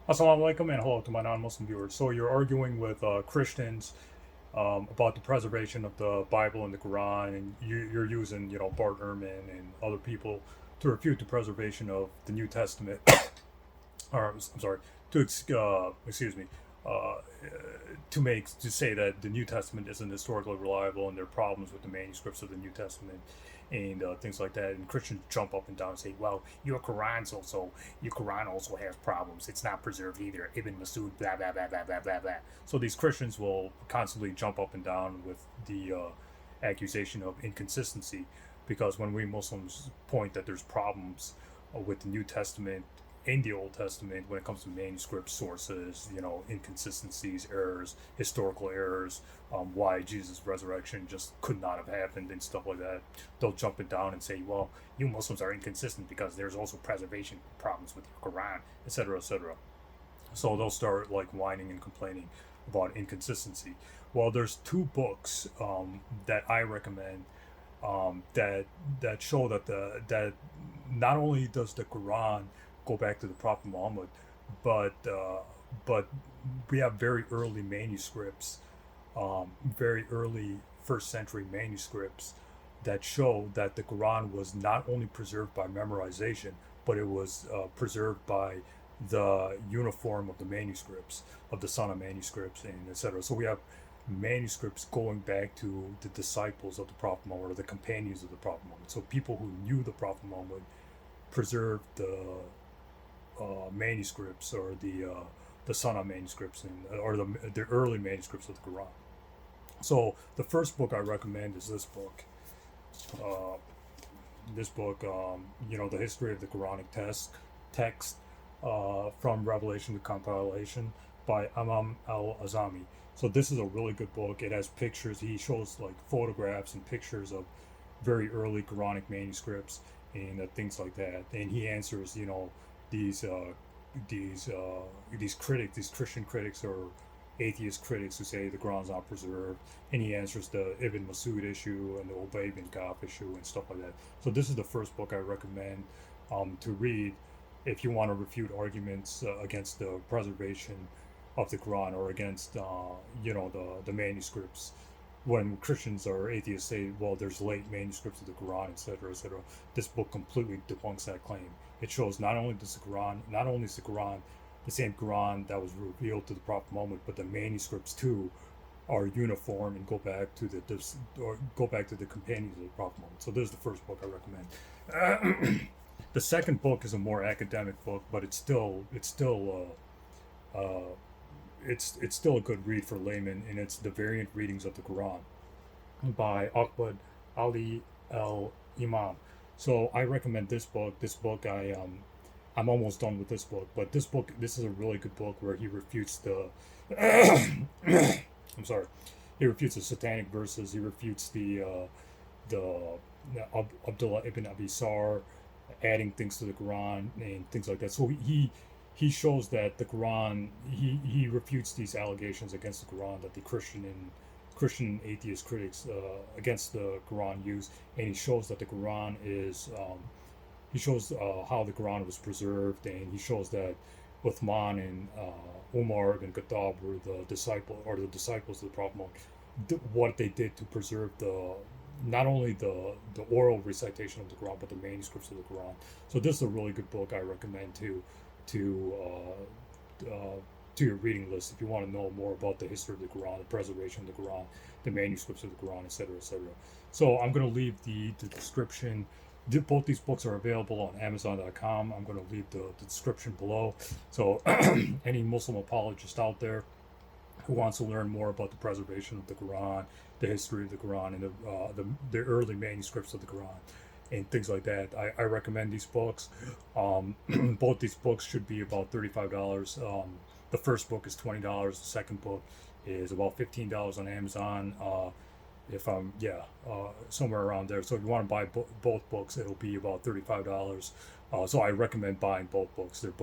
Assalamu alaikum and hello to my non-Muslim viewers. So you're arguing with Christians about the preservation of the Bible and the Quran, and you're using, Bart Ehrman and other people to refute the preservation of the New Testament. Or I'm sorry, to excuse me, uh, to say that the New Testament isn't historically reliable and there are problems with the manuscripts of the New Testament and things like that. And Christians jump up and down and say, "Well, your Quran also has problems. It's not preserved either. Ibn Masud, blah blah blah blah blah blah blah." So these Christians will constantly jump up and down with the accusation of inconsistency, because when we Muslims point that there's problems with the New Testament in the Old Testament when it comes to manuscript sources, inconsistencies, errors, historical errors, why Jesus' resurrection just could not have happened and stuff like that. They'll jump it down and say, well, you Muslims are inconsistent because there's also preservation problems with your Quran, etc., etc. So they'll start like whining and complaining about inconsistency. Well, there's two books that I recommend that show that not only does the Quran go back to the Prophet Muhammad, but but we have very early manuscripts, very early first century manuscripts that show that the Quran was not only preserved by memorization, but it was preserved by the uniform of the manuscripts, of the Sunnah manuscripts, and etc. So we have manuscripts going back to the disciples of the Prophet Muhammad or the companions of the Prophet Muhammad. So people who knew the Prophet Muhammad preserved manuscripts, or the Sunnah manuscripts, and or the early manuscripts of the Quran. So the first book I recommend is this book. Uh, the history of the Quranic text from revelation to compilation by Imam al-Azami. So this is a really good book. It has pictures. He shows like photographs and pictures of very early Quranic manuscripts and things like that. And he answers, these these these critics, these Christian critics or atheist critics who say the Quran's not preserved, and he answers the Ibn Masud issue and the Ubay bin Ka'b issue and stuff like that. So this is the first book I recommend to read if you want to refute arguments against the preservation of the Quran, or against the manuscripts. When Christians or atheists say, well, there's late manuscripts of the Quran, etc., etc., this book completely debunks that claim. It shows not only is the Quran the same Quran that was revealed to the Prophet Muhammad, but the manuscripts too are uniform and go back to the companions of the Prophet Muhammad. So this is the first book I recommend. The second book is a more academic book, but it's still a good read for laymen, and it's the variant readings of the Quran by Akbad Ali al Imam. So I recommend this book. I'm almost done with this book, but this is a really good book where he refutes the I'm sorry, he refutes the satanic verses. He refutes the Abdullah ibn Abi Sar adding things to the Quran and things like that. So he shows that the Quran, he refutes these allegations against the Quran that the Christian atheist critics against the Quran use, and he shows that the Quran is he shows how the Quran was preserved, and he shows that Uthman and Umar ibn Khattab were the disciples of the Prophet Muhammad, what they did to preserve the not only the oral recitation of the Quran, but the manuscripts of the Quran. So this is a really good book I recommend to to your reading list if you want to know more about the history of the Quran, the preservation of the Quran, the manuscripts of the Quran, etc., etc. So I'm going to leave the description. Both these books are available on Amazon.com. I'm going to leave the description below. So any Muslim apologist out there who wants to learn more about the preservation of the Quran, the history of the Quran, and the early manuscripts of the Quran, and things like that, I recommend these books. Both these books should be about $35. The first book is $20. The second book is about $15 on Amazon. If I'm somewhere around there. So if you want to buy both books, it'll be about $35. So I recommend buying both books. They're both